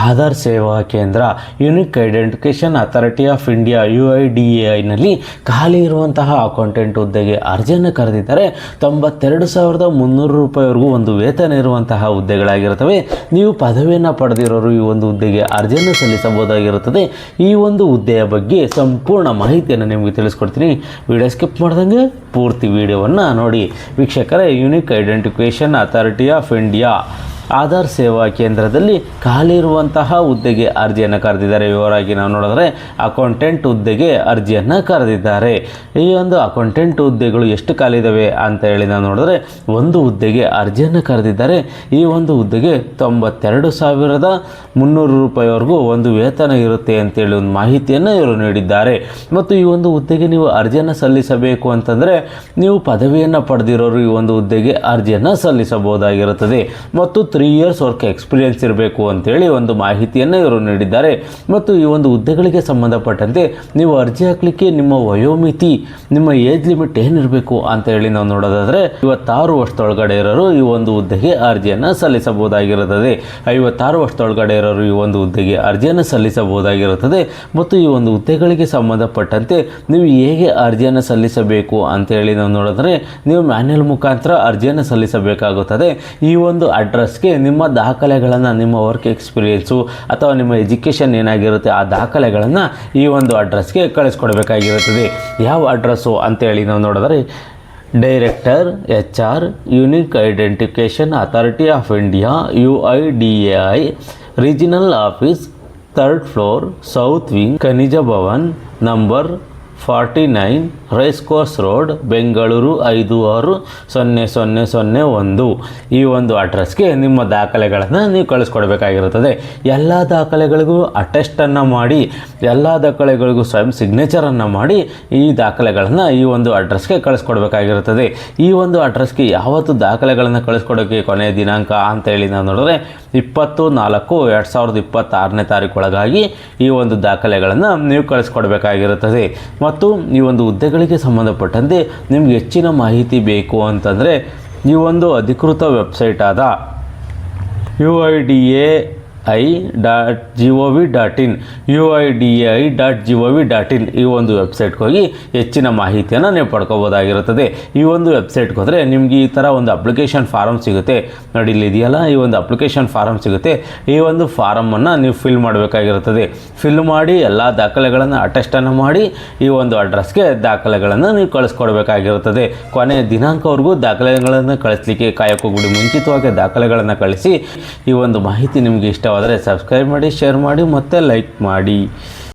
Aadhaar Seva Kendra unique identification authority of India UIDAIನಲ್ಲಿ ಖಾಲಿ ಇರುವಂತಹ ಅಕೌಂಟೆಂಟ್ ಹುದ್ದೆಗೆ ಅರ್ಜಿಯನ್ನು ಕರೆದಿದ್ದಾರೆ. 92,300 ರೂಪಾಯಿವರೆಗೂ ಒಂದು ವೇತನ ಇರುವಂತಹ ಹುದ್ದೆಗಳಾಗಿರುತ್ತವೆ. ನೀವು ಪದವಿಯನ್ನು ಪಡೆದಿರೋರು ಈ ಒಂದು ಹುದ್ದೆಗೆ ಅರ್ಜಿಯನ್ನು ಸಲ್ಲಿಸಬಹುದಾಗಿರುತ್ತದೆ. ಈ ಒಂದು ಹುದ್ದೆಯ ಬಗ್ಗೆ ಸಂಪೂರ್ಣ ಮಾಹಿತಿಯನ್ನು ನಿಮಗೆ ತಿಳಿಸ್ಕೊಡ್ತೀನಿ. ವಿಡಿಯೋ ಸ್ಕಿಪ್ ಮಾಡ್ದಂಗೆ ಪೂರ್ತಿ ವಿಡಿಯೋವನ್ನು ನೋಡಿ. ವೀಕ್ಷಕರೇ, unique identification authority of India Aadhaar ಸೇವಾ ಕೇಂದ್ರದಲ್ಲಿ ಖಾಲಿ ಇರುವಂತಹ ಹುದ್ದೆಗೆ ಅರ್ಜಿಯನ್ನು ಕರೆದಿದ್ದಾರೆ. ವಿವರವಾಗಿ ನಾವು ನೋಡಿದ್ರೆ ಅಕೌಂಟೆಂಟ್ ಹುದ್ದೆಗೆ ಅರ್ಜಿಯನ್ನು ಕರೆದಿದ್ದಾರೆ. ಈ ಒಂದು ಅಕೌಂಟೆಂಟ್ ಹುದ್ದೆಗಳು ಎಷ್ಟು ಖಾಲಿ ಇದ್ದಾವೆ ಅಂತ ಹೇಳಿ ನಾವು ನೋಡಿದ್ರೆ ಒಂದು ಹುದ್ದೆಗೆ ಅರ್ಜಿಯನ್ನು ಕರೆದಿದ್ದಾರೆ. ಈ ಒಂದು ಹುದ್ದೆಗೆ 92,300 ರೂಪಾಯಿವರೆಗೂ ಒಂದು ವೇತನ ಇರುತ್ತೆ ಅಂತೇಳಿ ಒಂದು ಮಾಹಿತಿಯನ್ನು ಇವರು ನೀಡಿದ್ದಾರೆ. ಮತ್ತು ಈ ಒಂದು ಹುದ್ದೆಗೆ ನೀವು ಅರ್ಜಿಯನ್ನು ಸಲ್ಲಿಸಬೇಕು ಅಂತಂದರೆ ನೀವು ಪದವಿಯನ್ನು ಪಡೆದಿರೋರು ಈ ಒಂದು ಹುದ್ದೆಗೆ ಅರ್ಜಿಯನ್ನು ಸಲ್ಲಿಸಬಹುದಾಗಿರುತ್ತದೆ. ಮತ್ತು 3 ಇಯರ್ಸ್ ವರ್ಕ್ ಎಕ್ಸ್ಪೀರಿಯನ್ಸ್ ಇರಬೇಕು ಅಂತೇಳಿ ಒಂದು ಮಾಹಿತಿಯನ್ನು ಇವರು ನೀಡಿದ್ದಾರೆ. ಮತ್ತು ಈ ಒಂದು ಹುದ್ದೆಗಳಿಗೆ ಸಂಬಂಧಪಟ್ಟಂತೆ ನೀವು ಅರ್ಜಿ ಹಾಕಲಿಕ್ಕೆ ನಿಮ್ಮ ವಯೋಮಿತಿ, ನಿಮ್ಮ ಏಜ್ ಲಿಮಿಟ್ ಏನಿರಬೇಕು ಅಂತ ಹೇಳಿ ನಾವು ನೋಡೋದಾದರೆ 56 ವರ್ಷದೊಳಗಡೆ ಇರೋರು ಈ ಒಂದು ಹುದ್ದೆಗೆ ಅರ್ಜಿಯನ್ನು ಸಲ್ಲಿಸಬಹುದಾಗಿರುತ್ತದೆ. 56 ವರ್ಷದೊಳಗಡೆ ಇರೋರು ಈ ಒಂದು ಹುದ್ದೆಗೆ ಅರ್ಜಿಯನ್ನು ಸಲ್ಲಿಸಬಹುದಾಗಿರುತ್ತದೆ. ಮತ್ತು ಈ ಒಂದು ಹುದ್ದೆಗಳಿಗೆ ಸಂಬಂಧಪಟ್ಟಂತೆ ನೀವು ಹೇಗೆ ಅರ್ಜಿಯನ್ನು ಸಲ್ಲಿಸಬೇಕು ಅಂತೇಳಿ ನಾವು ನೋಡಿದ್ರೆ ನೀವು ಮ್ಯಾನ್ಯಲ್ ಮುಖಾಂತರ ಅರ್ಜಿಯನ್ನು ಸಲ್ಲಿಸಬೇಕಾಗುತ್ತದೆ. ಈ ಒಂದು ಅಡ್ರೆಸ್ಗೆ ನಿಮ್ಮ ದಾಖಲೆಗಳನ್ನು, ನಿಮ್ಮ ವರ್ಕ್ ಎಕ್ಸ್ಪೀರಿಯೆನ್ಸು ಅಥವಾ ನಿಮ್ಮ ಎಜುಕೇಷನ್ ಏನಾಗಿರುತ್ತೆ ಆ ದಾಖಲೆಗಳನ್ನು ಈ ಒಂದು ಅಡ್ರೆಸ್ಗೆ ಕಳಿಸ್ಕೊಡ್ಬೇಕಾಗಿರುತ್ತದೆ. ಯಾವ ಅಡ್ರೆಸ್ಸು ಅಂತೇಳಿ ನಾವು ನೋಡಿದ್ರೆ director HR unique identification authority of India UIDAI regional office 3rd floor south wing Khanija Bhavan number 49 race course road Bengaluru 560001 ಈ ಒಂದು ಅಡ್ರೆಸ್ಗೆ ನಿಮ್ಮ ದಾಖಲೆಗಳನ್ನು ನೀವು ಕಳಿಸ್ಕೊಡ್ಬೇಕಾಗಿರುತ್ತದೆ. ಎಲ್ಲ ದಾಖಲೆಗಳಿಗೂ ಅಟೆಸ್ಟನ್ನು ಮಾಡಿ, ಎಲ್ಲ ದಾಖಲೆಗಳಿಗೂ ಸ್ವಯಂ ಸಿಗ್ನೇಚರನ್ನು ಮಾಡಿ ಈ ದಾಖಲೆಗಳನ್ನು ಈ ಒಂದು ಅಡ್ರೆಸ್ಗೆ ಕಳಿಸ್ಕೊಡ್ಬೇಕಾಗಿರುತ್ತದೆ. ಈ ಒಂದು ಅಡ್ರೆಸ್ಗೆ ಯಾವತ್ತು ದಾಖಲೆಗಳನ್ನು ಕಳಿಸ್ಕೊಡೋಕ್ಕೆ ಕೊನೆಯ ದಿನಾಂಕ ಅಂತೇಳಿ ನಾವು ನೋಡಿದ್ರೆ 20/4/2026 ತಾರೀಕೊಳಗಾಗಿ ಈ ಒಂದು ದಾಖಲೆಗಳನ್ನು ನೀವು ಕಳಿಸ್ಕೊಡ್ಬೇಕಾಗಿರುತ್ತದೆ. ಮತ್ತು ಈ ಒಂದು ಹುದ್ದೆಗಳಿಗೆ ಸಂಬಂಧಪಟ್ಟಂತೆ ನಿಮ್ಗೆ ಹೆಚ್ಚಿನ ಮಾಹಿತಿ ಬೇಕು ಅಂತಂದರೆ ಈ ಒಂದು ಅಧಿಕೃತ ವೆಬ್ಸೈಟ್ ಆದ UIDAI.gov.in UIDAI.gov.in ಈ ಒಂದು ವೆಬ್ಸೈಟ್ಗೆ ಹೋಗಿ ಹೆಚ್ಚಿನ ಮಾಹಿತಿಯನ್ನು ನೀವು ಪಡ್ಕೋಬೋದಾಗಿರುತ್ತದೆ. ಈ ಒಂದು ವೆಬ್ಸೈಟ್ಗೆ ಹೋದರೆ ನಿಮಗೆ ಈ ಥರ ಒಂದು ಅಪ್ಲಿಕೇಶನ್ ಫಾರಮ್ ಸಿಗುತ್ತೆ ನೋಡಿ, ಇಲ್ಲಿ ಇದೆಯಲ್ಲ ಈ ಒಂದು ಅಪ್ಲಿಕೇಶನ್ ಫಾರಮ್ ಸಿಗುತ್ತೆ. ಈ ಒಂದು ಫಾರಮನ್ನು ನೀವು ಫಿಲ್ ಮಾಡಬೇಕಾಗಿರುತ್ತದೆ. ಫಿಲ್ ಮಾಡಿ ಎಲ್ಲ ದಾಖಲೆಗಳನ್ನು ಅಟೆಸ್ಟನ್ನು ಮಾಡಿ ಈ ಒಂದು ಅಡ್ರೆಸ್ಗೆ ದಾಖಲೆಗಳನ್ನು ನೀವು ಕಳಿಸ್ಕೊಡ್ಬೇಕಾಗಿರುತ್ತದೆ. ಕೊನೆಯ ದಿನಾಂಕವರೆಗೂ ದಾಖಲೆಗಳನ್ನು ಕಳಿಸ್ಲಿಕ್ಕೆ ಕಾಯೋಕ್ಕೋಗ್ಬಿಡಿ, ಮುಂಚಿತವಾಗಿ ದಾಖಲೆಗಳನ್ನು ಕಳಿಸಿ. ಈ ಒಂದು ಮಾಹಿತಿ ನಿಮಗೆ ಇಷ್ಟವಾದರೆ ಸಬ್ಸ್ಕ್ರೈಬ್ ಮಾಡಿ, ಶೇರ್ ಮಾಡಿ ಮತ್ತು ಲೈಕ್ ಮಾಡಿ.